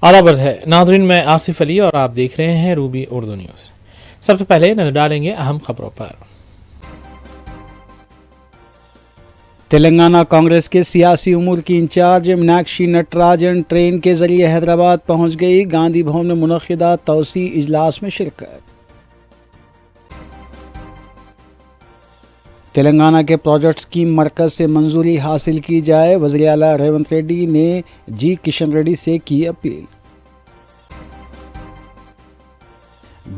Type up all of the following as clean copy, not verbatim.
आदाब है नाजरीन, मैं आसिफ अली और आप देख रहे हैं रूबी उर्दू न्यूज़। सबसे पहले नजर डालेंगे अहम खबरों पर। तेलंगाना कांग्रेस के सियासी उमूर की इंचार्ज मीनाक्षी नटराजन ट्रेन के जरिए हैदराबाद पहुंच गई। गांधी भवन में मुनक़िदा तौसी इजलास में शिरकत। तेलंगाना के प्रोजेक्ट्स की मरकज़ से मंजूरी हासिल की जाए, वज़ीर आला रेवंत रेड्डी ने जी किशन रेड्डी से की अपील।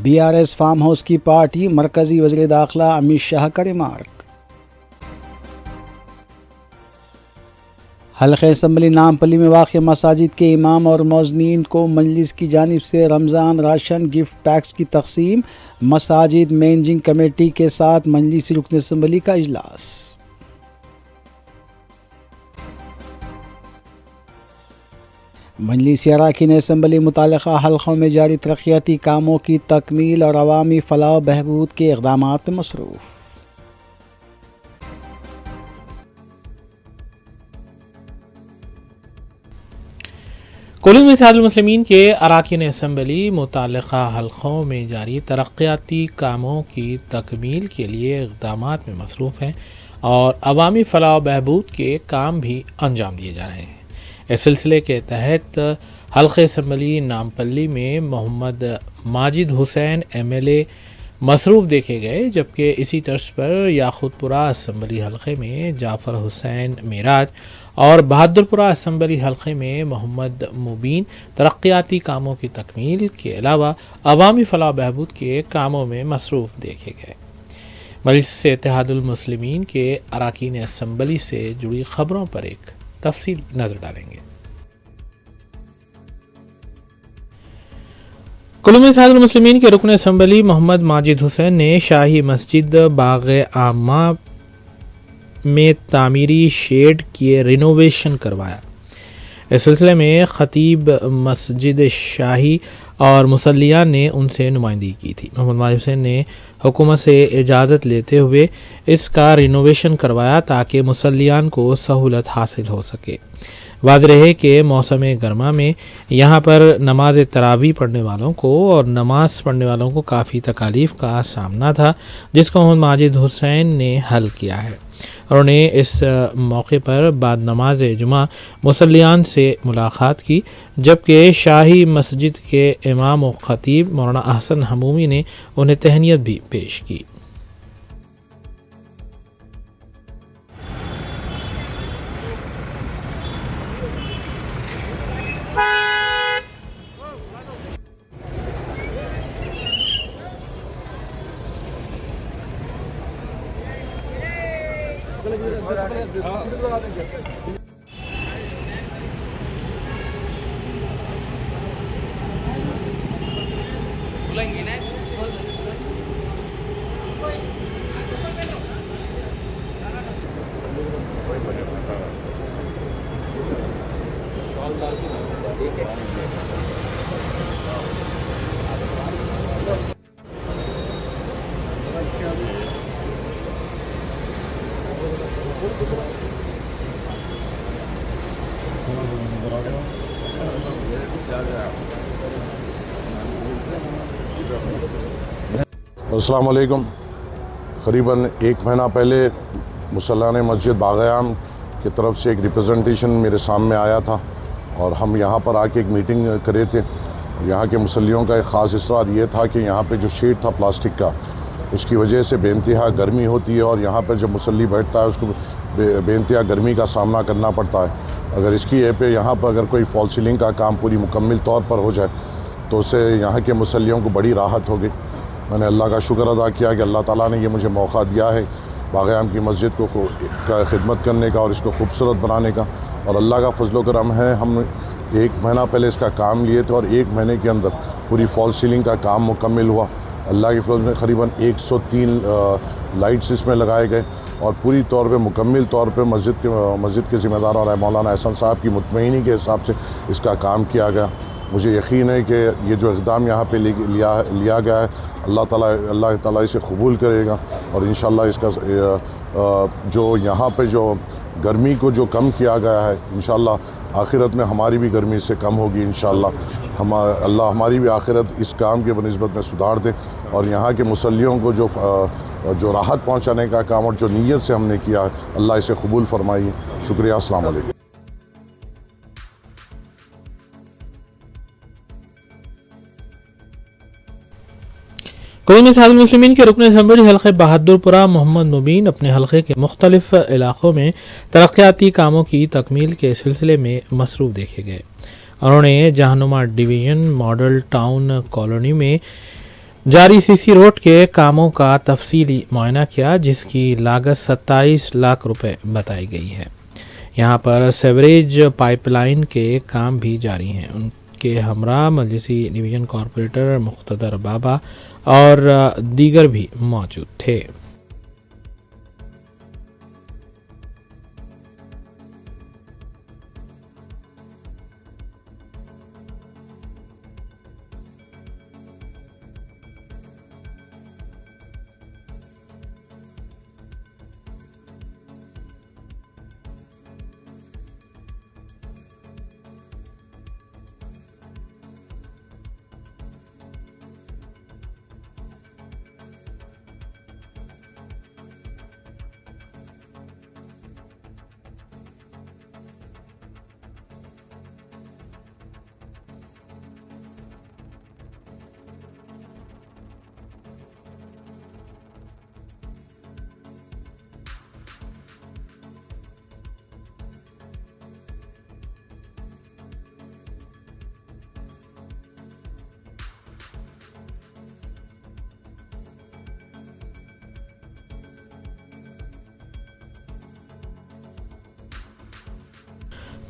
BRS फार्म हाउस की पार्टी, मरकज़ी वज़ीर दाखिला अमित शाह का रिमार्क। हल्क़े असम्बली नामपल्ली में वाक़ मसाजिद के इमाम और मौज़नीन को मजलिस की जानिब से रमज़ान राशन गिफ्ट पैक्स की तक़सीम। मसाजिद मैनेजिंग कमेटी के साथ मजलिसी रुकन असम्बली का इजलास। मजलिसी अरकान असम्बली मुताल्लिक़ा हल्क़ों में जारी तरक्याती कामों की तकमील और अवामी फ़लाह बहबूद के इक़दामात में मसरूफ़। कुल्लू इत्तेहादुल मुस्लिमीन के अरकान असम्बली मुताल्लिक़ा हल्क़ों में जारी तरक्याती कामों की तकमील के लिए इक़दामात में मसरूफ़ हैं और अवामी फ़लाह बहबूद के काम भी अंजाम दिए जा रहे हैं। इस सिलसिले के तहत हल्क़े असम्बली नामपल्ली में मोहम्मद माजिद हुसैन MLA मसरूफ़ देखे गए, जबकि इसी तर्ज पर याक़ूतपुरा असम्बली हल्क़े में जाफ़र हुसैन मेराज और बहादुरपुरा असम्बली हल्क़े में मोहम्मद मुबीन तरक्याती कामों की तकमील के अलावा अवामी फ़लाह बहबूद के कामों में मसरूफ़ देखे गए। मजलिस इत्तेहादुल मुस्लिमीन के अरकान असम्बली से जुड़ी खबरों पर एक तफसील नज़र डालेंगे। कुल्लू इत्तेहादुल मुस्लिमीन के रुकन असम्बली मोहम्मद माजिद हुसैन ने शाही मस्जिद बाग़ आमा में तामीरी शेड की रिनोवेशन करवाया। इस सिलसिले में ख़तीब मस्जिद शाही और मुसल्लियान ने उनसे नुमाइंदगी की थी। मोहम्मद माजिद हुसैन ने हुकूमत से इजाज़त लेते हुए इसका रिनोवेशन करवाया ताकि मुसल्लियान को सहूलत हासिल हो सके। वाज़ेह रहे कि मौसम गर्मा में यहाँ पर नमाज तरावी पढ़ने वालों को और नमाज पढ़ने वालों को काफ़ी तकालीफ़ का सामना था, जिसको मोहम्मद माजिद हुसैन ने हल किया है। उन्होंने इस मौके पर बाद नमाज जुमा मुसल्लियान से मुलाकात की, जबकि शाही मस्जिद के इमाम और ख़तीब मौलाना अहसन हमूमी ने उन्हें तहनीत भी पेश की। अस्सलाम वालेकुम। क़रीबन एक महीना पहले मुसल्लाने मस्जिद बाग़-ए-आम की तरफ से एक रिप्रेजेंटेशन मेरे सामने आया था और हम यहाँ पर आके एक मीटिंग करे थे। यहाँ के मुसल्लियों का एक ख़ास इसरार ये था कि यहाँ पे जो शेड था प्लास्टिक का, उसकी वजह से बेइंतहा गर्मी होती है और यहाँ पर जब मुसल्ली बैठता है उसको बेइंतहा गर्मी का सामना करना पड़ता है। अगर इसकी पे यहाँ पर अगर कोई फॉल सीलिंग का काम पूरी मुकम्मल तौर पर हो जाए तो उससे यहाँ के मुसल्लियों को बड़ी राहत होगी। मैंने अल्लाह का शुक्र अदा किया कि अल्लाह ताला ने ये मुझे मौका दिया है बाग़-ए-आम की मस्जिद को खिदमत करने का और इसको खूबसूरत बनाने का, और अल्लाह का फजल व करम है। हम एक महीना पहले इसका काम लिए थे और एक महीने के अंदर पूरी फॉल सीलिंग का काम मुकम्मल हुआ। अल्लाह के फजल में क़रीबन 103 लाइट्स इसमें लगाए गए और पूरी तौर पे मुकम्मल तौर पे मस्जिद के ज़िम्मेदार और मौलाना अहसन साहब की मुतमईनी के हिसाब से इसका काम किया गया। मुझे यकीन है कि ये जो इक़दाम यहाँ पे लिया गया है अल्लाह ताला इसे कबूल करेगा और इंशाअल्लाह इसका जो यहाँ पे जो गर्मी को जो कम किया गया है इंशाअल्लाह आखिरत में हमारी भी गर्मी इससे कम होगी इंशाअल्लाह। अल्लाह हमारी भी आखिरत इस काम के बनिस्बत में सुधार दे और यहाँ के मुसल्लियों को जो राहत पहुँचाने का काम और जो नीयत से हमने किया अल्लाह इसे कबूल फरमाइए। शुक्रिया। अस्सलाम वालेकुम। कौमी इत्तेहादुल मुस्लिमीन के रुकन असम्बली हल्के बहादुरपुरा मोहम्मद मुबीन अपने हल्के के मुख्तलिफ इलाक़ों में तरक्याती कामों की तकमील के सिलसिले में मसरूफ़ देखे गए। उन्होंने Jahanuma division model town colony में जारी सीसी रोड के कामों का तफसीली मुआयना किया, जिसकी लागत 27 लाख रुपए बताई गई है। यहाँ पर सेवरेज पाइपलाइन के काम भी जारी हैं। उनके हमरा मजलिसी डिवीज़न कॉरपोरेटर मुख्तदर बाबा और दीगर भी मौजूद थे।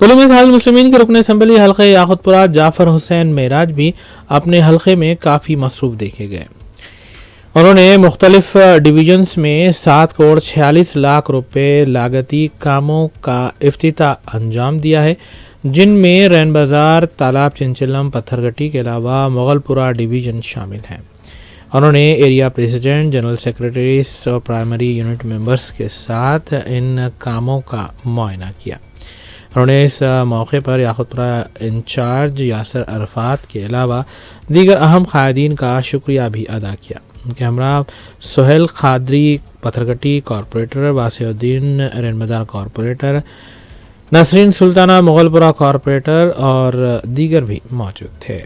कौमी इत्तेहादुल मुस्लिमीन के रुकन असम्बली हल्के याकुतपुरा जाफर हुसैन मेराज भी अपने हल्के में काफ़ी मसरूफ़ देखे गए। उन्होंने मुख्तलिफ डिवीजन्स में 7 करोड़ 46 लाख रुपए लागती कामों का इफ्तिताह अंजाम दिया है, जिनमें रैन बाज़ार, तालाब चिंचिलम, पत्थरगट्टी के अलावा मुगलपुरा डिवीज़न शामिल हैं। उन्होंने एरिया प्रेसिडेंट, जनरल सेक्रेटरीज और प्राइमरी यूनिट मेंबर्स के साथ इन कामों का मुआयना किया। उन्होंने इस मौके पर याकुतपुरा इंचार्ज यासर अरफात के अलावा दीगर अहम कायदीन का शुक्रिया भी अदा किया। उनके हमरा Sohail Khadri Patthargatti corporator, Wasiuddin Reinbazar corporator, Nasreen Sultana Mughalpura corporator और दीगर भी मौजूद थे।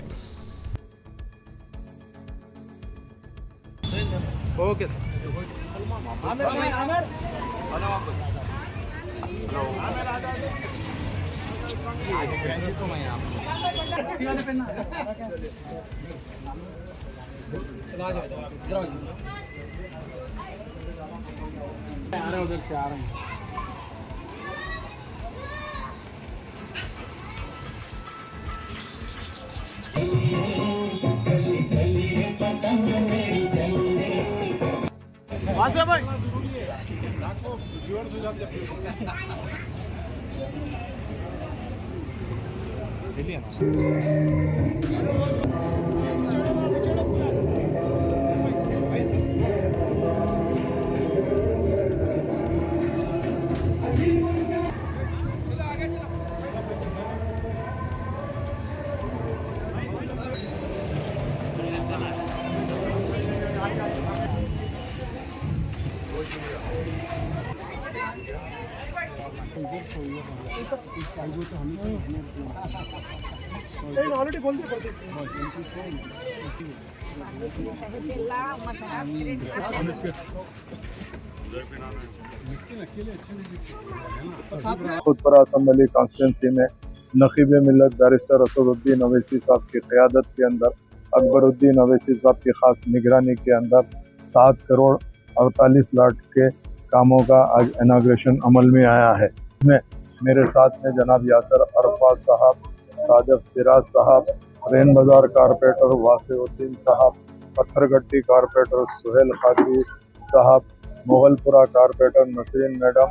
खुदपुरा असम्बली कॉन्स्टिट्यूंसी में नकीब मिलत बैरिस्टर असदुद्दीन अवैसी साहब की क़यादत के अंदर, अकबरुद्दीन अवैसी साहब की ख़ास निगरानी के अंदर 7 करोड़ 48 लाख के कामों का आज इनाग्रेशन अमल में आया है। इसमें मेरे साथ में जनाब यासर अरफात साहब, साजफ सिराज साहब, रेन बाज़ार कारपोरेटर वासिउद्दीन साहब, पत्थरगट्टी कारपोरेटर सोहेल खादरी साहब, मुगलपुरा कारपोरेटर नसरीन मैडम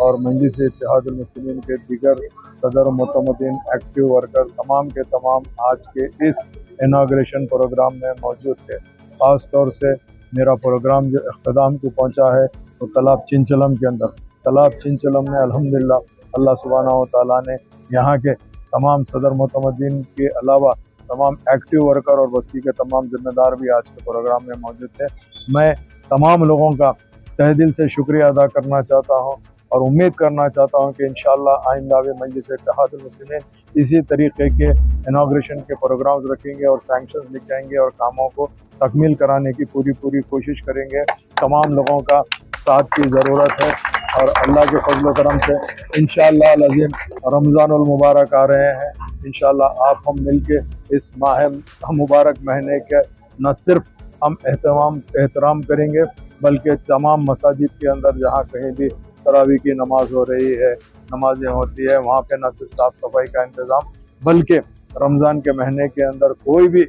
और मजलिस इत्तेहादुल मुस्लिमीन के दीगर सदर मुतमदीन एक्टिव वर्कर तमाम के तमाम आज के इस इनाग्रेशन प्रोग्राम में मौजूद थे। ख़ास तौर से मेरा प्रोग्राम जो इख्तिताम को पहुंचा है वो तालाब चिंचलम के अंदर। तालाब चिंचलम में अल्हम्दुलिल्लाह अल्लाह सुब्हानहू व तआला ने यहाँ के तमाम सदर मोतमदीन के अलावा तमाम एक्टिव वर्कर और बस्ती के तमाम जिम्मेदार भी आज के प्रोग्राम में मौजूद थे। मैं तमाम लोगों का तहे दिल से शुक्रिया अदा करना चाहता हूँ और उम्मीद करना चाहता हूँ कि इंशाअल्लाह आइंदा भी मजलिस इत्तेहादुल मुस्लिमीन इसी तरीके के इनाग्रेशन के प्रोग्राम्स रखेंगे और सैंक्शंस लेके और कामों को तकमील कराने की पूरी कोशिश करेंगे। तमाम लोगों का साथ की ज़रूरत है और अल्लाह के फजल करम से इंशाअल्लाह अज़ीम रमज़ानुल मुबारक आ रहे हैं। इंशाअल्लाह आप हम मिल के इस माह मुबारक महीने के न सिर्फ हम एहतराम करेंगे बल्कि तमाम मसाजिद के अंदर जहाँ कहीं भी तरावी की नमाज हो रही है, नमाजें होती है, वहाँ पे न सिर्फ साफ़ सफाई का इंतज़ाम बल्कि रमज़ान के महीने के अंदर कोई भी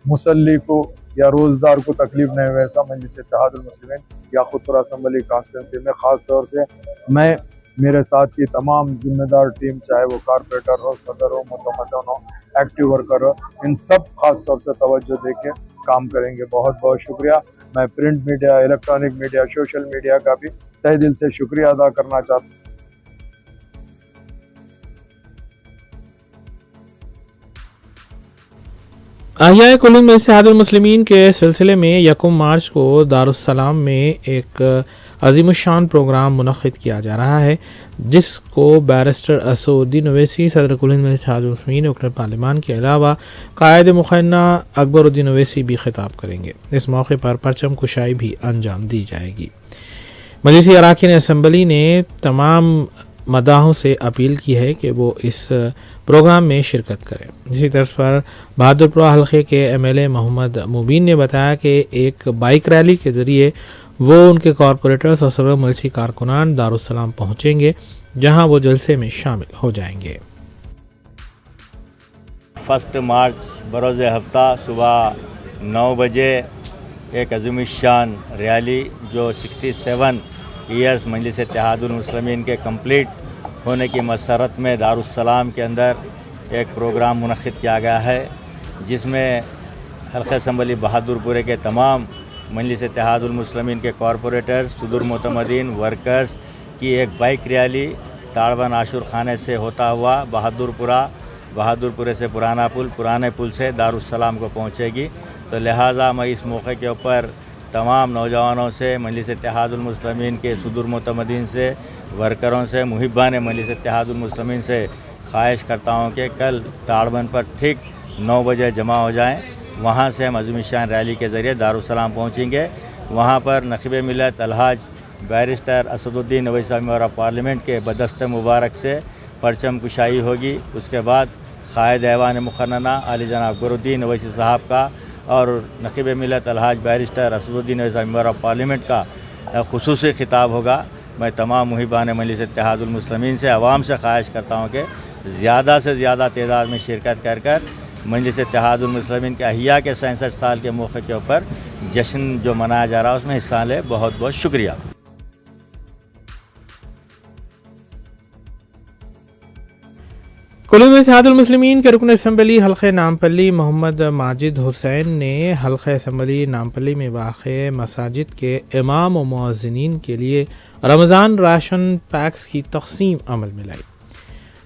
मुसल्ली को या रोज़दार को तकलीफ नहीं हुए ऐसा मजलिस इत्तेहादुल मुस्लिमीन याकूतपुर असम्बली कॉन्स्टिट्यूंसी में ख़ास तौर से मैं, मेरे साथ की तमाम जिम्मेदार टीम, चाहे वो कारपोरेटर हो, सदर हो, मुतमदन हो, एक्टिव वर्कर हो, इन सब खास तौर से तवज्जो देके काम करेंगे। बहुत बहुत शुक्रिया। मैं print media, electronic media, social media का भी तहे दिल से शुक्रिया अदा करना चाहता हूँ। अहिया कुल्लुन में इत्तेहादुल मुस्लिमीन के सिलसिले में 1 मार्च को दारुस्सलाम में एक अज़ीमुश्शान प्रोग्राम मुनक़्क़िद किया जा रहा है, जिसको बैरिस्टर असदुद्दीन ओवैसी सदर कुल्लुन में इत्तेहादुल मुस्लिमीन रुकन पार्लिमान के अलावा कायद मुखन्ना अकबरुद्दीन ओवैसी भी खिताब करेंगे। इस मौके पर परचम कुशाई भी अंजाम दी जाएगी। मजलिसी अरकान असम्बली ने तमाम मदाहों से अपील की है कि वो इस प्रोग्राम में शिरकत करें। इसी तर्ज पर बहादुरपुरा हल्के के MLA मोहम्मद मुबीन ने बताया कि एक बाइक रैली के ज़रिए वो उनके कॉरपोरेटर्स और सर्व मजलिसी कारकुनान दारुस्सलाम पहुँचेंगे, जहाँ वो जलसे में शामिल हो जाएंगे। 1 मार्च बरोज़ हफ्ता सुबह 9 बजे एक अज़ीमुश्शान रैली जो 67 ईयर्स मजलिस इत्तेहादुल मुस्लिमीन के कंप्लीट होने की मसरत में दारुस्सलाम के अंदर एक प्रोग्राम मुनक़्क़िद किया गया है, जिसमें हल्क़े असम्बली बहादुरपुरे के तमाम मजलिस इत्तेहादुल मुस्लिमीन के कॉरपोरेटर्स, सदर मोतमदीन, वर्कर्स की एक बाइक रैली ताड़बन आशुर खाने से होता हुआ बहादुरपुरे से पुराने पुल से दारुस्सलाम को पहुँचेगी। तो लिहाजा मैं इस मौके के ऊपर तमाम नौजवानों से, मजलिस इत्तेहादुल मुस्लिमीन के सदर मोतमदीन से, वर्करों से, मुहिब्बान मजलिस इत्तेहादुल मुस्लिमीन से ख्वाहिश करता हूँ कि कल ताड़बन पर ठीक 9 बजे जमा हो जाएं। वहाँ से हम अज़ीमुश्शान रैली के ज़रिए दारुस्सलाम पहुँचेंगे। वहाँ पर नक़ीब मिल्लत अलहाज barrister Asaduddin Owaisi member of parliament के बदस्ते मुबारक से परचम कुशाई होगी। उसके बाद क़ायद ऐवान मुखन्ना आली जनाब अकबरुद्दीन ओवैसी साहब का और नक़ीब मिल्लत अलहाज barrister Asaduddin Owaisi member of parliament का खुसूसी खिताब होगा। मैं तमाम मुहिबान मजलिस इत्तेहादुल मुस्लिमीन से, आवाम से ख्वाहिश करता हूँ कि ज़्यादा से ज़्यादा तादाद में शिरकत कर मजलिस इत्तेहादुल मुस्लिमीन के अहिया के 67 साल के मौके के ऊपर जश्न जो मनाया जा रहा है उसमें हिस्सा लें। बहुत बहुत शुक्रिया। कुल्लुन में इत्तेहादुल मुस्लिमीन के रुकन असम्बली हल्के नामपल्ली मोहम्मद माजिद हुसैन ने हल्के असम्बली नामपल्ली में वाक़ मसाजिद के इमाम और मुअज़्ज़िनीन के लिए रमज़ान राशन पैक्स की तक़सीम अमल में लाई।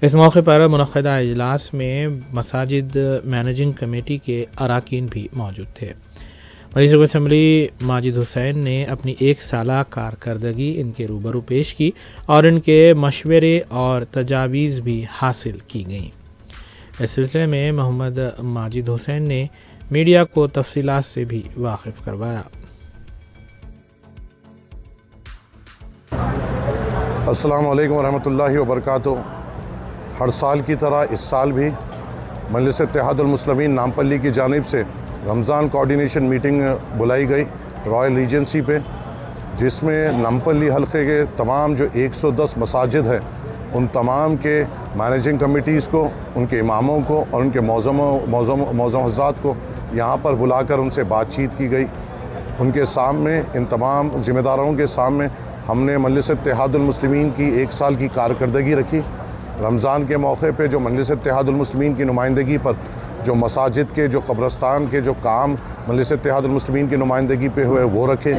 इस मौके पर मुनक़्क़िदा इजलास में मसाजिद मैनेजिंग कमेटी के अरकान भी मौजूद थे। मजलिस असम्बली माजिद हुसैन ने अपनी 1 साला कारकर्दगी इनके रूबरू पेश की और इनके मशवरे और तजावीज़ भी हासिल की गईं। इस सिलसिले में मोहम्मद माजिद हुसैन ने मीडिया को तफसीलात से भी वाकिफ़ करवाया। अस्सलाम वालेकुम रहमतुल्लाहि व बरकातुहू। हर साल की तरह इस साल भी मजलिस इत्तेहादुल मुस्लिमीन नामपल्ली की जानिब से रमज़ान कोऑर्डिनेशन मीटिंग बुलाई गई रॉयल रीजेंसी पे, जिसमें नामपल्ली हल्के के तमाम जो 110 मसाजिद हैं उन तमाम के मैनेजिंग कमिटीज़ को, उनके इमामों को और उनके मौज़म हज़रात को यहाँ पर बुलाकर उनसे बातचीत की गई। उनके सामने, इन तमाम ज़िम्मेदारों के सामने हमने मजलिस इत्तेहादुल मुस्लिमीन की 1 साल की कारकर्दगी रखी। रमज़ान के मौके पे जो मजलिस इत्तेहादुल मुस्लिमीन की नुमाइंदगी पर जो मसाजिद के, जो क़ब्रस्तान के जो काम मजलिस इत्तेहादुल मुस्लिमीन की नुमाइंदगी पे हुए वो रखे।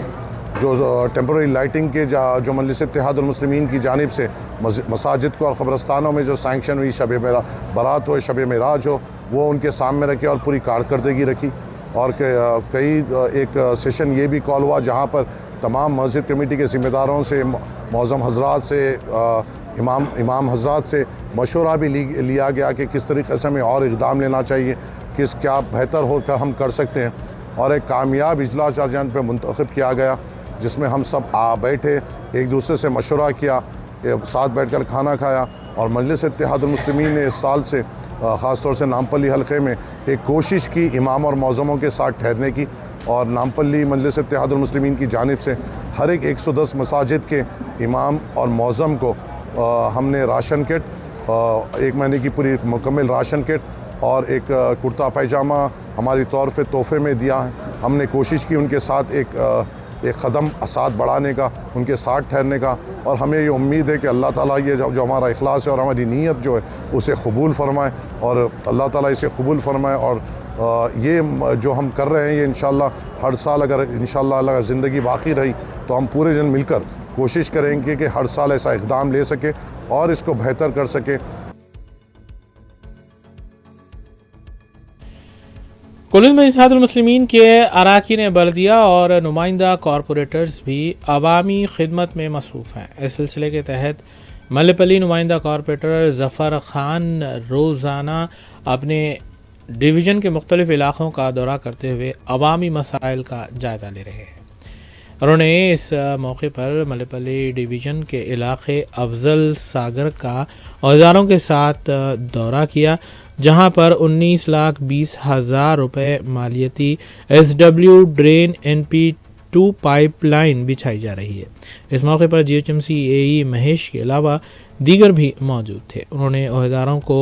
जो टेम्पररी लाइटिंग के जो मजलिस इत्तेहादुल मुस्लिमीन की जानिब से मसाजिद को और क़ब्रस्तानों में जो सैंक्शन हुई शब बारात हो, शब मेराज हो, वो उनके सामने रखे और पूरी कारकर्दगी रखी। और कई एक सेशन ये भी कॉल हुआ जहाँ पर तमाम मस्जिद कमेटी के ज़िम्मेदारों से, मौज़म हज़रात से, इमाम हज़रात से मशवरा भी लिया गया कि किस तरीक़े से हमें और इक़दाम लेना चाहिए, क्या बेहतर होकर हम कर सकते हैं। और एक कामयाब इजलास अर्जेंट पर मुंतखब किया गया जिसमें हम सब बैठे, एक दूसरे से मशवरा किया, साथ बैठकर खाना खाया। और मजलिस इत्तेहादुल मुस्लिमीन ने इस साल से ख़ास तौर से नामपल्ली हलक़े में एक कोशिश की इमाम और मौज़मों के साथ ठहरने की। और नामपल्ली मजलिस इत्तेहादुल मुस्लिमीन की जानिब से हर एक 110 मसाजिद के इमाम और मौज़म को हमने राशन किट, एक महीने की पूरी मुकम्मल राशन किट और एक कुर्ता पैजामा हमारी तौर पे तोहफे में दिया है। हमने कोशिश की उनके साथ एक कदम साथ बढ़ाने का, उनके साथ ठहरने का। और हमें ये उम्मीद है कि अल्लाह ताला ये जो हमारा इखलास है और हमारी नीयत जो है उसे कबूल फरमाए, और अल्लाह ताला इसे कबूल फरमाए। और ये जो हम कर रहे हैं ये इंशाअल्लाह हर साल, अगर इंशाअल्लाह अगर ज़िंदगी बाकी रही तो हम पूरे जन मिलकर कोशिश करेंगे कि हर साल ऐसा इक़दाम ले सके और इसको बेहतर कर सके। कुल्लू में इत्तेहादुल मुस्लिमीन के अरकान बल्दिया और नुमाइंदा कॉरपोरेटर्स भी अवामी खिदमत में मसरूफ़ हैं। इस सिलसिले के तहत मल्लपल्ली नुमाइंदा कॉरपोरेटर ज़फ़र ख़ान रोज़ाना अपने डिवीज़न के मुख्तलिफ़ इलाक़ों का दौरा करते हुए अवामी मसाइल का जायज़ा ले रहे हैं। उन्होंने इस मौके पर मल्लपल्ली डिवीज़न के इलाक़े अफजल सागर का औजारों के साथ दौरा किया, जहां पर 19,20,000 रुपये मालियती SW ड्रेन NP2 पाइपलाइन बिछाई जा रही है। इस मौके पर GHMC AE महेश के अलावा दीगर भी मौजूद थे। उन्होंने ओहदेदारों को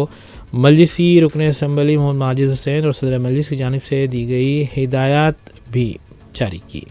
मजलिसी रुकन असम्बली मोहम्मद माजिद हुसैन और सदर मजलिस की जानिब से दी गई हिदायत भी जारी की।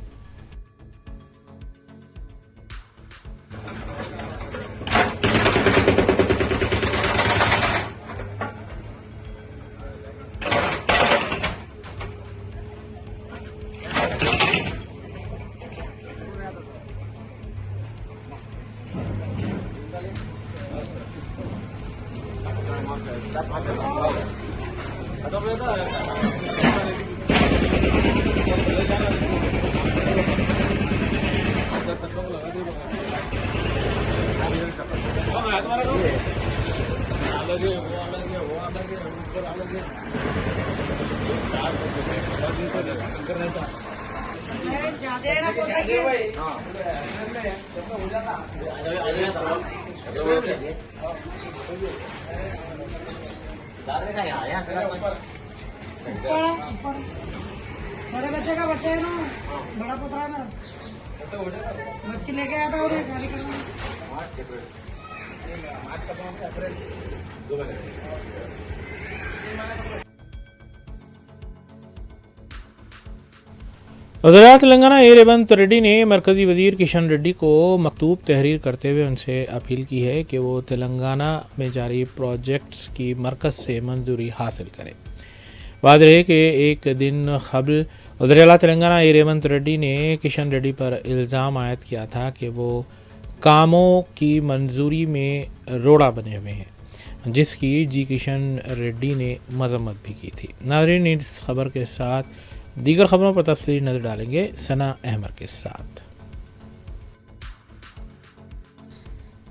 बड़े बच्चे का बच्चे है ना, बड़ा पुत्र है ना, मच्छी लेके आया था उन्हें खाली करना। वज़ीर तेलंगाना ए रेवंत रेड्डी ने मरकज़ी वज़ीर किशन रेड्डी को मकतूब तहरीर करते हुए उनसे अपील की है कि वो तेलंगाना में जारी प्रोजेक्ट्स की मरकज़ से मंजूरी हासिल करें। वाज़ेह है कि एक दिन कबल वज़ीर तेलंगाना ए रेवंत रेड्डी ने किशन रेड्डी पर इल्ज़ाम आयद किया था कि वो कामों की मंजूरी में रोड़ा बने हुए हैं, जिसकी जी किशन रेड्डी ने मजम्मत भी की थी। नाज़रीन, इस खबर के साथ दीगर खबरों पर तफसीली नज़र डालेंगे सना अहमद के साथ।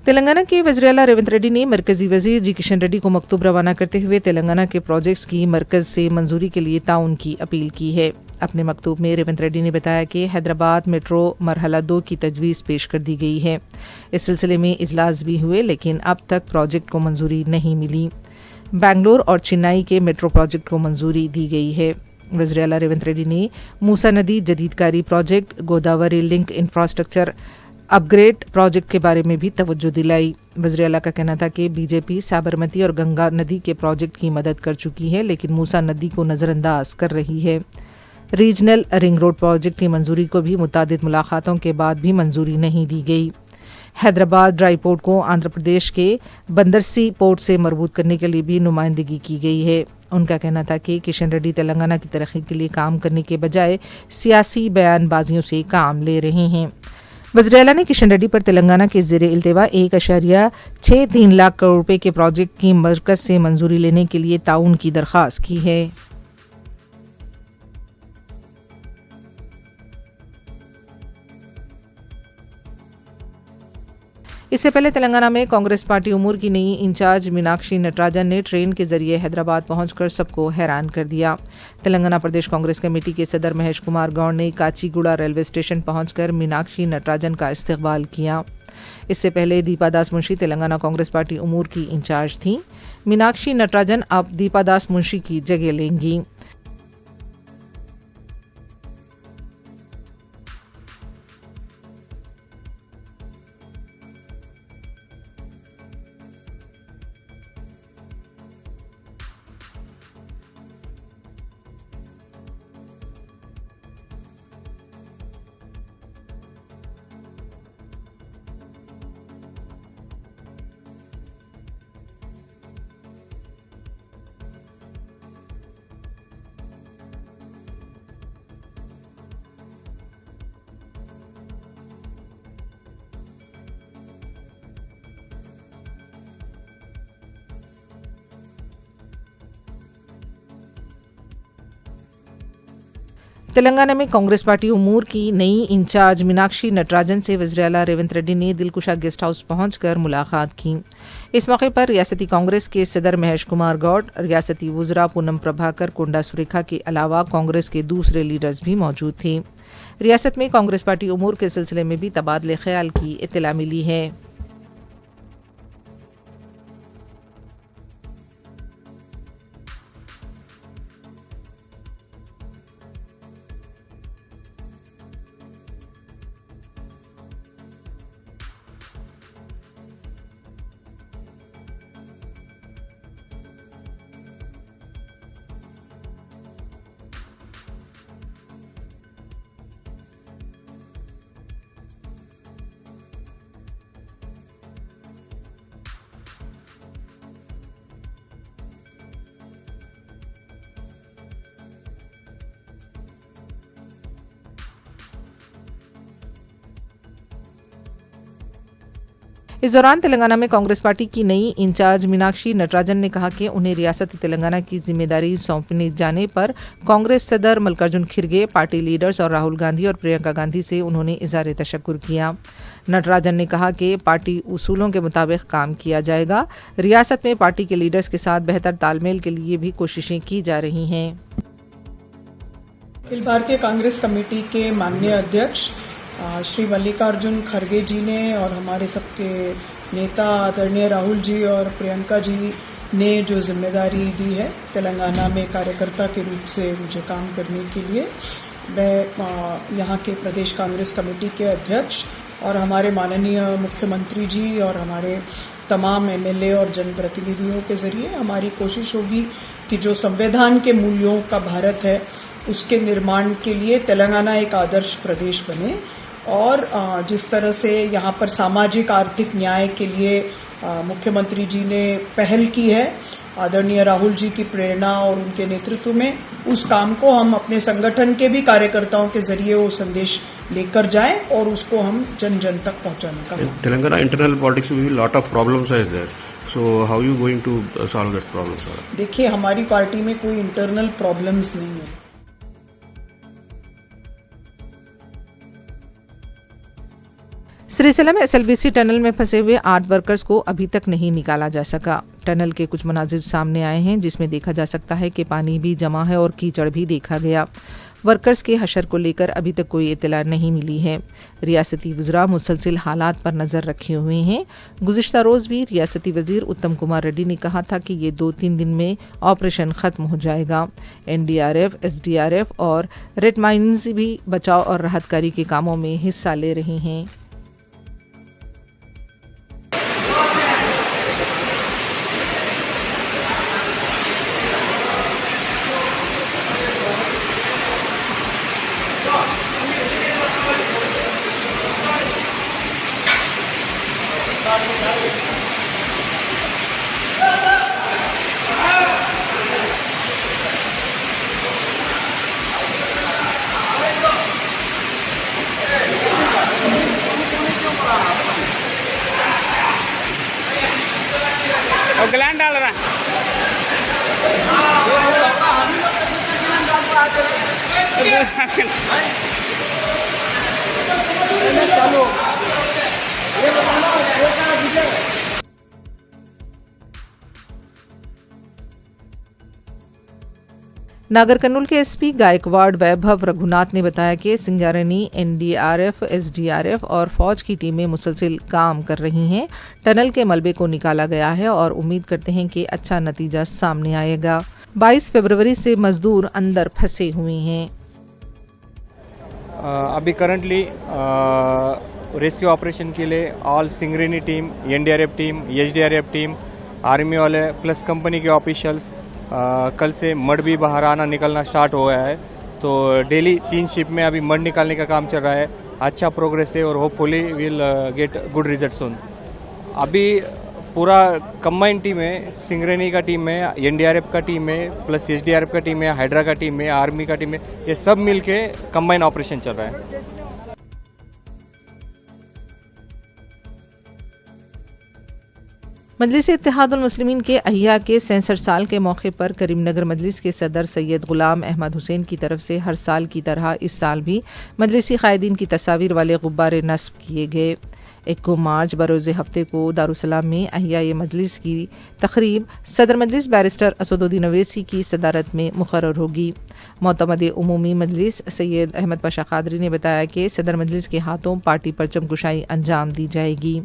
तेलंगाना के वज़ीर आला रेवंत रेड्डी ने मरकजी वज़ीर जी किशन रेड्डी को मकतूब रवाना करते हुए तेलंगाना के प्रोजेक्ट्स की मरकज़ से मंजूरी के लिए ताउन की अपील की है। अपने मकतूब में रेवंत रेड्डी ने बताया कि हैदराबाद मेट्रो मरहला 2 की तजवीज़ पेश कर दी गई है। इस सिलसिले में इजलास भी हुए, लेकिन अब तक प्रोजेक्ट को मंजूरी नहीं मिली। बेंगलोर और चेन्नई के मेट्रो प्रोजेक्ट को मंजूरी दी गई है। वज़ीर आला रेवंत रेड्डी ने मूसा नदी जदीदकारी project, Godavari link infrastructure upgrade project के बारे में भी तवज्जो दिलाई। वज़ीर आला का कहना था कि बीजेपी साबरमती और गंगा नदी के प्रोजेक्ट की मदद कर चुकी है, लेकिन मूसा नदी को नज़रअंदाज कर रही है। रीजनल रिंग रोड प्रोजेक्ट की मंजूरी को भी मुतादिद मुलाकातों के बाद भी मंजूरी नहीं दी गई। हैदराबाद ड्राई पोर्ट को आंध्र प्रदेश के बंदरसी पोर्ट से मरबूत करने के लिए भी नुमाइंदगी की गई है। उनका कहना था कि किशन रेड्डी तेलंगाना की तरक्की के लिए काम करने के बजाय सियासी बयानबाजियों से काम ले रहे हैं। वज़ीर-ए-आला ने किशन रेड्डी पर तेलंगाना के ज़ेरे इल्तिवा 1.63 लाख करोड़ रुपए के प्रोजेक्ट की मरकज़ से मंजूरी लेने के लिए ताउन की दरख्वास्त की है। इससे पहले तेलंगाना में कांग्रेस पार्टी उमूर की नई इंचार्ज मीनाक्षी नटराजन ने ट्रेन के जरिए हैदराबाद पहुंचकर सबको हैरान कर दिया। तेलंगाना प्रदेश कांग्रेस कमेटी के सदर महेश कुमार गौड़ ने काचीगुड़ा रेलवे स्टेशन पहुंचकर मीनाक्षी नटराजन का इस्तकबाल किया। इससे पहले दीपा दास मुंशी तेलंगाना कांग्रेस पार्टी उमूर की इंचार्ज थीं। मीनाक्षी नटराजन अब दीपा दास मुंशी की जगह लेंगी। तेलंगाना में कांग्रेस पार्टी उमूर की नई इंचार्ज मीनाक्षी नटराजन से वज़ीर-ए-आला रेवंत रेड्डी ने दिलकुशा गेस्ट हाउस पहुंचकर मुलाकात की। इस मौके पर रियासती कांग्रेस के सदर महेश कुमार गौड़, रियासती वुज़रा पूनम प्रभाकर, कोंडा सुरेखा के अलावा कांग्रेस के दूसरे लीडर्स भी मौजूद थे। रियासत में कांग्रेस पार्टी उमूर के सिलसिले में भी तबादले ख्याल की इत्तला मिली है। इस दौरान तेलंगाना में कांग्रेस पार्टी की नई इंचार्ज मीनाक्षी नटराजन ने कहा कि उन्हें रियासत तेलंगाना की जिम्मेदारी सौंपने जाने पर कांग्रेस सदर मल्लिकार्जुन खिरगे, पार्टी लीडर्स और राहुल गांधी और प्रियंका गांधी से उन्होंने इज़हार तशक्कुर किया। नटराजन ने कहा कि पार्टी उसूलों के मुताबिक काम किया जाएगा। रियासत में पार्टी के लीडर्स के साथ बेहतर तालमेल के लिए भी कोशिशें की जा रही हैं। अखिल भारतीय कांग्रेस कमेटी के माननीय अध्यक्ष श्री मल्लिकार्जुन खड़गे जी ने और हमारे सबके नेता आदरणीय राहुल जी और प्रियंका जी ने जो जिम्मेदारी दी है तेलंगाना में कार्यकर्ता के रूप से मुझे काम करने के लिए, मैं यहाँ के प्रदेश कांग्रेस कमेटी के अध्यक्ष और हमारे माननीय मुख्यमंत्री जी और हमारे तमाम एमएलए और जनप्रतिनिधियों के जरिए हमारी कोशिश होगी कि जो संविधान के मूल्यों का भारत है उसके निर्माण के लिए तेलंगाना एक आदर्श प्रदेश बने और जिस तरह से यहाँ पर सामाजिक आर्थिक न्याय के लिए मुख्यमंत्री जी ने पहल की है आदरणीय राहुल जी की प्रेरणा और उनके नेतृत्व में, उस काम को हम अपने संगठन के भी कार्यकर्ताओं के जरिए वो संदेश लेकर जाएं और उसको हम जन जन तक पहुंचाने का। तेलंगाना इंटरनल पॉलिटिक्स में भी लॉट ऑफ प्रॉब्लम्स है there, so how you going to solve that problems? देखिए, हमारी पार्टी में कोई इंटरनल प्रॉब्लम्स नहीं है। सिरिसिला में एसएलबीसी टनल में फंसे हुए 8 वर्कर्स को अभी तक नहीं निकाला जा सका। टनल के कुछ मनाजिर सामने आए हैं जिसमें देखा जा सकता है कि पानी भी जमा है और कीचड़ भी देखा गया। वर्कर्स के हशर को लेकर अभी तक कोई इत्तला नहीं मिली है। रियासती वज़रा मुसलसिल हालात पर नज़र रखे हुए हैं। गुज़िश्ता रोज़ भी रियासती वज़ीर उत्तम कुमार रेड्डी ने कहा था कि ये 2-3 दिन में ऑपरेशन ख़त्म हो जाएगा। एनडीआरएफ, एसडीआरएफ और रेड माइंस भी बचाव और राहत कार्य के कामों में हिस्सा ले रहे हैं। नागर कर्नूल के एसपी गायकवाड़ वैभव रघुनाथ ने बताया कि सिंगारेनी एनडीआरएफ, एसडीआरएफ और फौज की टीमें मुसलसिल काम कर रही हैं। टनल के मलबे को निकाला गया है और उम्मीद करते हैं कि अच्छा नतीजा सामने आएगा। 22 फरवरी से मजदूर अंदर फंसे हुए हैं। अभी करंटली रेस्क्यू ऑपरेशन के लिए all Singareni team, NDRF team, SDRF team, army वाले प्लस कंपनी के ऑफिशियल्स, कल से मड भी बाहर आना निकलना स्टार्ट हो गया है। तो डेली 3 शिप में अभी मड निकालने का काम चल रहा है। अच्छा प्रोग्रेस है और hopefully will get good result soon. अभी पूरा कंबाइंड टीम है, सिंगरेनी का टीम है, एनडीआरएफ का टीम है, प्लस एसडीआरएफ का टीम है, हाइड्रा का टीम है, आर्मी का टीम है, ये सब मिलके कंबाइंड ऑपरेशन चल रहा है। मजलिस इत्तेहादुल मुस्लिमीन के अहिया के 63 साल के मौके पर करीमनगर मजलिस के सदर सैयद गुलाम अहमद हुसैन की तरफ से हर साल की तरह इस साल भी मजलिसी कायदीन की तस्वीर वाले गुब्बारे नस्ब किए गए। 1 मार्च बरोज़ हफ्ते को दारुसलाम में अहिया मजलिस की तकरीब सदर मजलिस बैरिस्टर असदुद्दीन अवैसी की सदारत में मुकर्रर होगी। मोतमद उमूमी मजलिस सैयद अहमद पाशा कादरी ने बताया कि सदर मजलिस के हाथों पार्टी परचम कुशाई अंजाम दी जाएगी।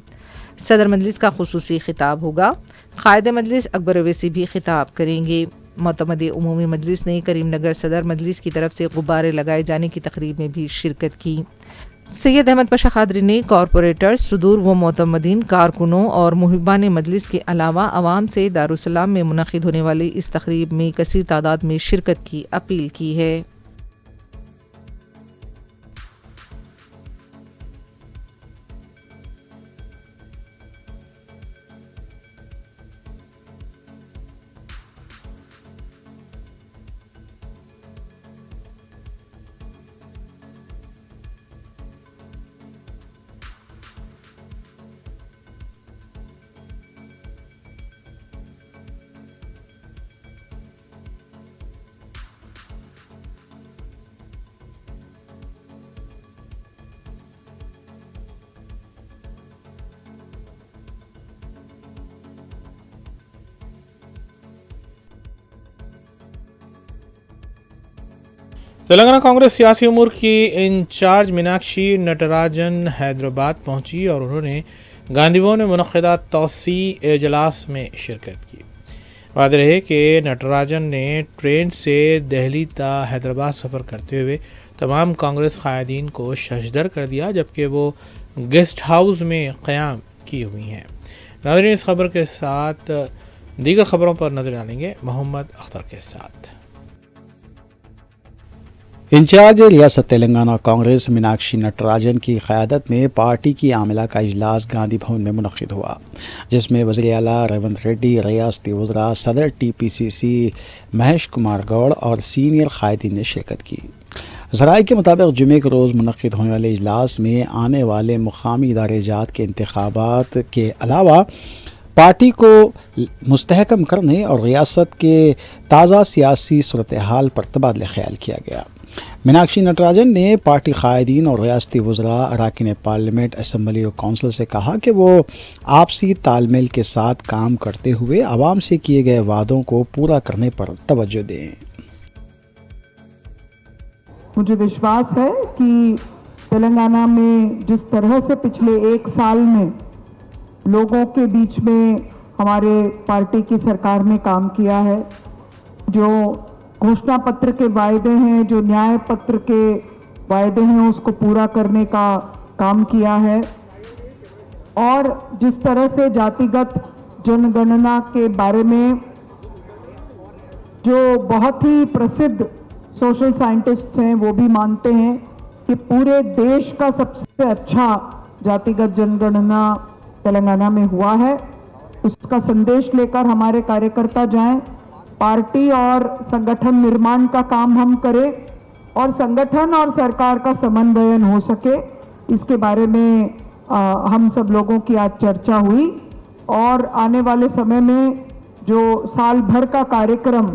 सदर मजलिस का खुसूसी खिताब होगा। कायद मजलिस अकबर अवैसी भी खिताब करेंगे। मोतमद उमूमी मजलिस ने करीमनगर सदर मजलिस की तरफ से गुब्बारे लगाए जाने की तकरीब में भी शिरकत की। सैयद अहमद पाशा कादरी ने कॉरपोरेटर्स, सुदूर व मोतमदीन, कारकुनों और मुहिबान मजलिस के अलावा आवाम से दारुसलाम में मुनक़िद होने वाली इस तकरीब में कसीर तादाद में शिरकत की अपील की है। तेलंगाना कांग्रेस सियासी उमूर की इंचार्ज मीनाक्षी नटराजन हैदराबाद पहुंची और उन्होंने गांधी भवन में मुनक़्क़िदा तौसी इजलास में शिरकत की। वादे रहे कि नटराजन ने ट्रेन से दिल्ली ता हैदराबाद सफ़र करते हुए तमाम कांग्रेस कायदीन को शशदर कर दिया, जबकि वो गेस्ट हाउस में क़याम की हुई हैं। नाज़रीन, इस खबर के साथ दीगर खबरों पर नजर डालेंगे मोहम्मद अख्तर के साथ। इंचार्ज रियासत तेलंगाना कांग्रेस मीनाक्षी नटराजन की क़यादत में पार्टी की आमिला का इजलास गांधी भवन में मुनक़्क़िद हुआ, जिसमें वज़ीर आला रेवंत रेड्डी, रियासती वज़रा, सदर TPCC महेश कुमार गौड़ और सीनियर कायदीन ने शिरकत की। ज़राए के मुताबिक जुमे के रोज़ मुनक़्क़िद होने वाले इजलास में आने वाले मुक़ामी इदारे जात के इंतख़ाबात के अलावा पार्टी को मुस्तहकम करने और रियासत के ताज़ा सियासी सूरत हाल पर तबादला ख्याल किया गया। मीनाक्षी नटराजन ने पार्टी कायदीन और रियासती वज़रा, अरकान पार्लियामेंट, असम्बली और कौंसिल से कहा कि वो आपसी तालमेल के साथ काम करते हुए आवाम से किए गए वादों को पूरा करने पर तवज्जो दें। मुझे विश्वास है कि तेलंगाना में जिस तरह से पिछले 1 साल में लोगों के बीच में हमारे पार्टी की सरकार ने काम किया है, जो घोषणा पत्र के वायदे हैं, जो न्याय पत्र के वायदे हैं, उसको पूरा करने का काम किया है, और जिस तरह से जातिगत जनगणना के बारे में जो बहुत ही प्रसिद्ध सोशल साइंटिस्ट्स हैं वो भी मानते हैं कि पूरे देश का सबसे अच्छा जातिगत जनगणना तेलंगाना में हुआ है, उसका संदेश लेकर हमारे कार्यकर्ता जाएं, पार्टी और संगठन निर्माण का काम हम करें और संगठन और सरकार का समन्वयन हो सके, इसके बारे में हम सब लोगों की आज चर्चा हुई। और आने वाले समय में जो साल भर का कार्यक्रम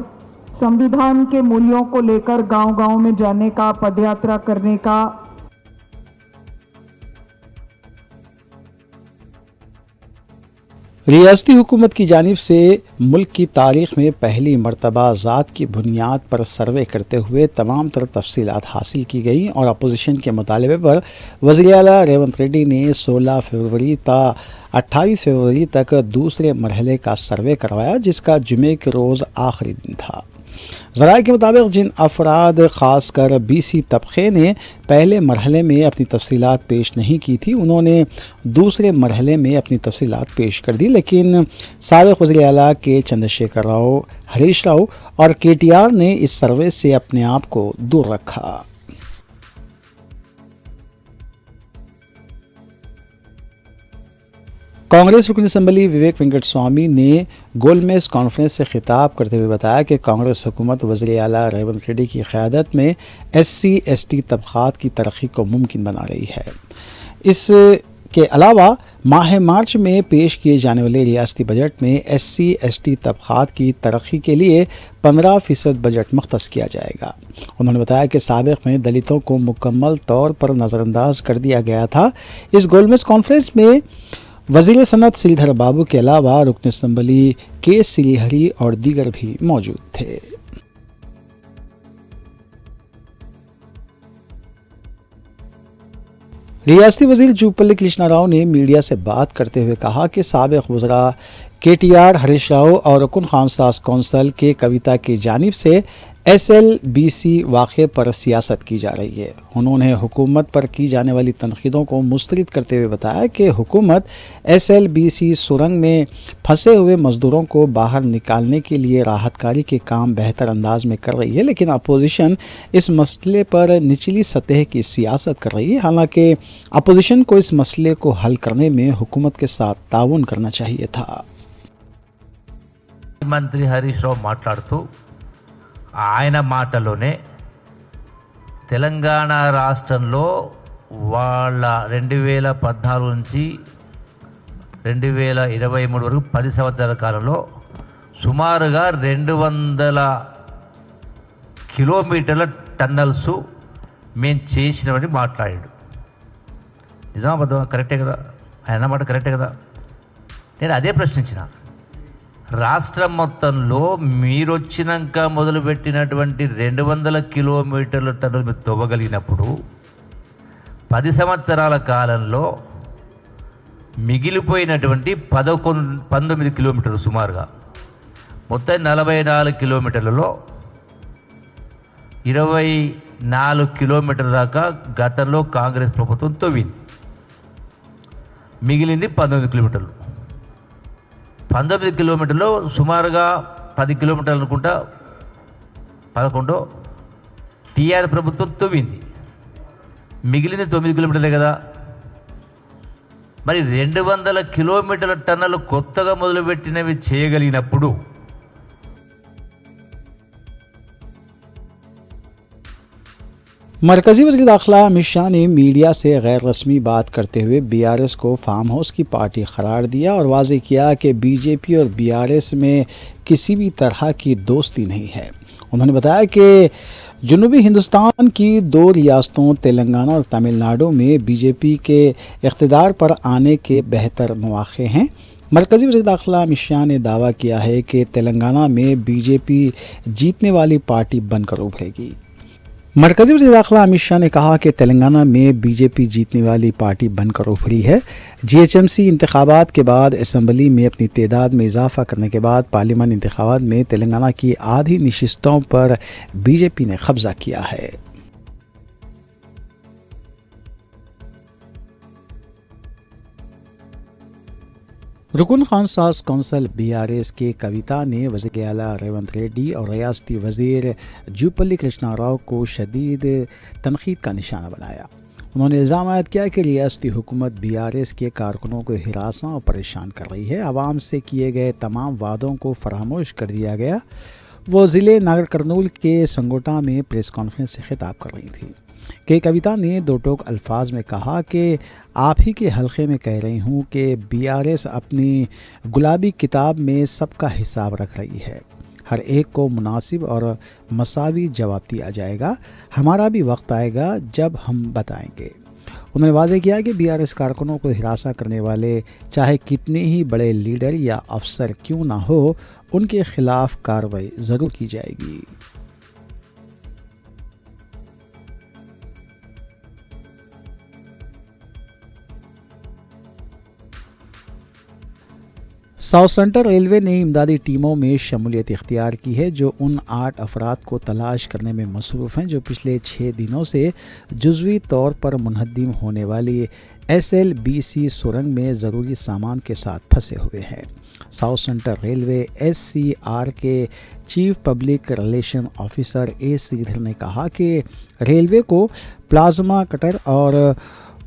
संविधान के मूल्यों को लेकर गांव-गांव में जाने का, पदयात्रा करने का। रियासती हुकूमत की जानिब से मुल्क की तारीख में पहली मरतबा ज़ात की बुनियाद पर सर्वे करते हुए तमाम तर तफसीलात हासिल की गई और अपोजिशन के मुतालबे पर वज़ीर आला रेवंत रेड्डी ने 16 फरवरी ता 28 फरवरी तक दूसरे मरहले का सर्वे करवाया, जिसका जुमे के रोज़ आखिरी दिन था। ज़राए के मुताबिक जिन अफराद ख़ासकर BC तबक़े ने पहले मरहले में अपनी तफसीलात पेश नहीं की थी, उन्होंने दूसरे मरहले में अपनी तफसीलात पेश कर दी, लेकिन साबिक़ वज़ीर आला के चंद्रशेखर राव, हरीश राव और KTR ने इस सर्वे से अपने आप को दूर रखा। कांग्रेस रुकन असम्बली विवेक वेंकट स्वामी ने गोलमेज कॉन्फ्रेंस से खिताब करते हुए बताया कि कांग्रेस हुकूमत वज़ीर आला रेवंत रेड्डी की क़यादत में SC/ST तबक़ात की तरक्की को मुमकिन बना रही है। इसके अलावा माह मार्च में पेश किए जाने वाले रियासती बजट में SC/ST तबक़ात की तरक्की के लिए 15% बजट मुख्तस किया जाएगा। उन्होंने बताया कि साबिक़ में दलितों को मुकम्मल तौर पर नज़रअंदाज कर दिया गया था। इस गोलमेज कॉन्फ्रेंस में वज़ीर सनत श्रीधर बाबू के अलावा रुकन असम्बली के श्रीहरी और दीगर भी मौजूद थे। रियासती वज़ीर जूपल्ली कृष्णा राव ने मीडिया से बात करते हुए कहा कि साबिक़ वज़रा KTR, हरीश राव और रुकन खानसास कौंसल के कविता की जानिब से SLBC वाक़े पर सियासत की जा रही है। उन्होंने हुकूमत पर की जाने वाली तनक़ीदों को मुस्तरद करते हुए बताया कि हुकूमत SLBC सुरंग में फंसे हुए मज़दूरों को बाहर निकालने के लिए राहतकारी के काम बेहतर अंदाज में कर रही है, लेकिन अपोजिशन इस मसले पर निचली सतह की सियासत कर रही है। हालांकि अपोजिशन को इस मसले को हल करने में हुकूमत के साथ ताउन करना चाहिए था। मंत्री हरीश राव మాట్లాడుతూ ఆయన మాటలోనే తెలంగాణ రాష్ట్రంలో వాళ్ళ 2014 నుంచి 2023 వరకు 10 సంవత్సరాల కాలంలో సుమారుగా 200 కిలోమీటర్ల టన్నల్స్ మేము చేసినామని మాట్లాడాడు. నిజమా అబద్ధమా? కరెక్టే కదా? ఆయన మాట కరెక్టే కదా? నేను అదే ప్రశ్నించిన. రాష్ట్రం మొత్తంలో మీరు వచ్చినాక మొదలుపెట్టినటువంటి 200 కిలోమీటర్ల టన్నులు మీరు తవ్వగలిగినప్పుడు 10 సంవత్సరాల కాలంలో మిగిలిపోయినటువంటి 19 కిలోమీటర్లు సుమారుగా మొత్తం 44 కిలోమీటర్లలో 24 కిలోమీటర్ల దాకా గతంలో కాంగ్రెస్ ప్రభుత్వం తవ్వింది. మిగిలింది 19 కిలోమీటర్లు. 19 కిలోమీటర్లో సుమారుగా 10 కిలోమీటర్లు అనుకుంటా 11 TR ప్రభుత్వం తవ్వింది. మిగిలింది 9 కిలోమీటర్లే కదా. మరి 200 కిలోమీటర్ల టన్నులు కొత్తగా మొదలుపెట్టినవి చేయగలిగినప్పుడు मरकज़ी वज़ीर दाखिला अमित शाह ने मीडिया से गैर रस्मी बात करते हुए BRS को फार्म हाउस की पार्टी करार दिया और वाज़ेह किया कि BJP और BRS में किसी भी तरह की दोस्ती नहीं है। उन्होंने बताया कि जनूबी हिंदुस्तान की 2 रियासतों तेलंगाना और तमिलनाडु में BJP के इक़्तिदार पर आने के बेहतर मौक़े हैं। मरकज़ी वज़ीर दाखिला अमित शाह ने दावा किया है कि तेलंगाना में BJP जीतने वाली पार्टी बनकर उभरेगी। मरकज़ी वज़ीर दाखिला अमित शाह ने कहा कि तेलंगाना में BJP जीतने वाली पार्टी बनकर उभरी है। GHMC इंतखाबात के बाद असम्बली में अपनी तादाद में इजाफा करने के बाद पार्लियामानी इंतखाबात में तेलंगाना की आधी नशिस्तों पर BJP ने कब्जा किया है। रुकन खानसास कौंसल BRS के कविता ने वज़ीर आला रेवंत रेड्डी और रियासती वज़ीर जूपल्ली कृष्णा राव को शदीद तनक़ीद का निशाना बनाया। उन्होंने इल्ज़ाम आयद किया कि रियासती हुकूमत BRS के कारकुनों को हिरासां और परेशान कर रही है। आवाम से किए गए तमाम वादों को फरामोश कर दिया गया। वो ज़िले नागर कर्नूल के संगोटा में प्रेस कॉन्फ्रेंस से खिताब कर रही थी। के कविता ने 2 टोक अल्फाज में कहा कि आप ही के हल्के में कह रही हूँ कि BRS अपनी गुलाबी किताब में सबका हिसाब रख रही है। हर एक को मुनासिब और मसावी जवाब दिया जाएगा। हमारा भी वक्त आएगा जब हम बताएंगे। उन्होंने वादे किया कि बीआरएस कारकुनों को हिरासा करने वाले चाहे कितने ही बड़े लीडर या अफसर क्यों ना हो, उनके खिलाफ कार्रवाई ज़रूर की जाएगी। साउथ सेंट्रल रेलवे ने इमदादी टीमों में शमूलियत इख्तियार की है जो उन 8 अफराद को तलाश करने में मसरूफ़ हैं जो पिछले 6 दिनों से जुज़वी तौर पर मुनहद्दिम होने वाली SLBC सुरंग में ज़रूरी सामान के साथ फंसे हुए हैं। साउथ सेंट्रल रेलवे SCR के chief public relation officer A Sridhar ने कहा कि रेलवे को प्लाज्मा कटर और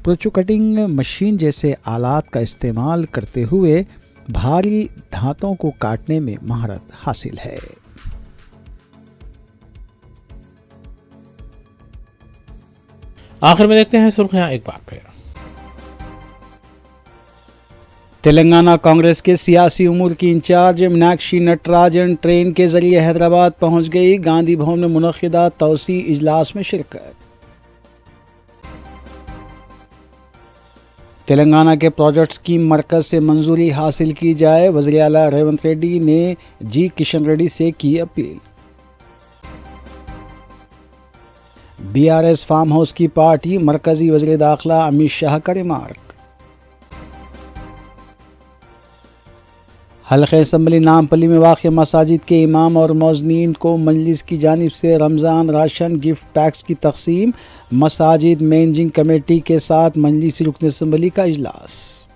प्रोचुकटिंग मशीन जैसे आलात का इस्तेमाल करते हुए भारी धातों को काटने में महारत हासिल है। आखिर में देखते हैं सुर्खियां एक बार फिर। तेलंगाना कांग्रेस के सियासी उमूर की इंचार्ज मीनाक्षी नटराजन ट्रेन के जरिए हैदराबाद पहुंच गई। गांधी भवन में मुनक़िदा तौसी इजलास में शिरकत। तेलंगाना के प्रोजेक्ट्स की मरकज़ से मंजूरी हासिल की जाए, वज़ीर आला रेवंत रेड्डी ने जी किशन रेड्डी से की अपील। बीआरएस फार्म हाउस की पार्टी, मरकज़ी वज़ीर दाखिला अमित शाह का रिमार्क। हल्क़े असम्बली नामपल्ली में वाक़ मसाजिद के इमाम और मौज़नीन को मजलिस की जानिब से रमज़ान राशन गिफ्ट पैक्स की तक़सीम। मसाजिद मैनेजिंग कमेटी के साथ मजलिसी रुकन असम्बली का इजलास।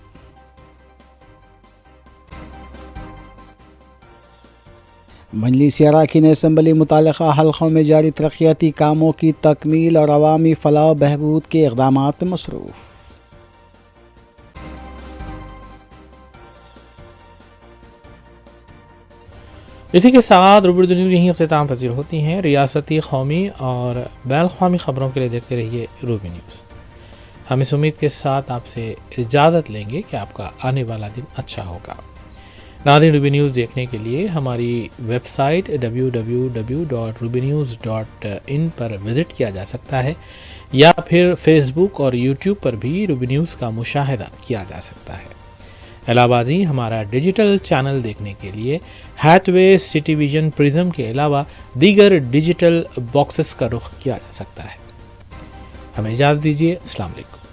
मजलिसी अरकान असम्बली मुतालिका हल्क़ों में जारी तरक्याती कामों की तकमील और अवामी फलाह बहबूद के इक़दामात में मसरूफ़। इसी के साथ रूबरू न्यूज़ यहीं अख्तिताम पजीर होती हैं। रियासती, कौमी और बैन अवी ख़बरों के लिए देखते रहिए रूबी न्यूज़। हम इस उम्मीद के साथ आपसे इजाज़त लेंगे कि आपका आने वाला दिन अच्छा होगा। नाज़रीन, रूबी न्यूज़ देखने के लिए हमारी वेबसाइट www.rubynews.in पर विज़िट किया जा सकता है या फिर फेसबुक और यूट्यूब पर भी रूबी न्यूज़ का मुशाहिदा किया जा सकता है। इलाहाबादी हमारा डिजिटल चैनल देखने के लिए हैथवे, सिटी विजन, प्रिज्म के अलावा दीगर डिजिटल बॉक्सेस का रुख किया जा सकता है। हमें इजाज़त दीजिए। अस्सलाम वालेकुम।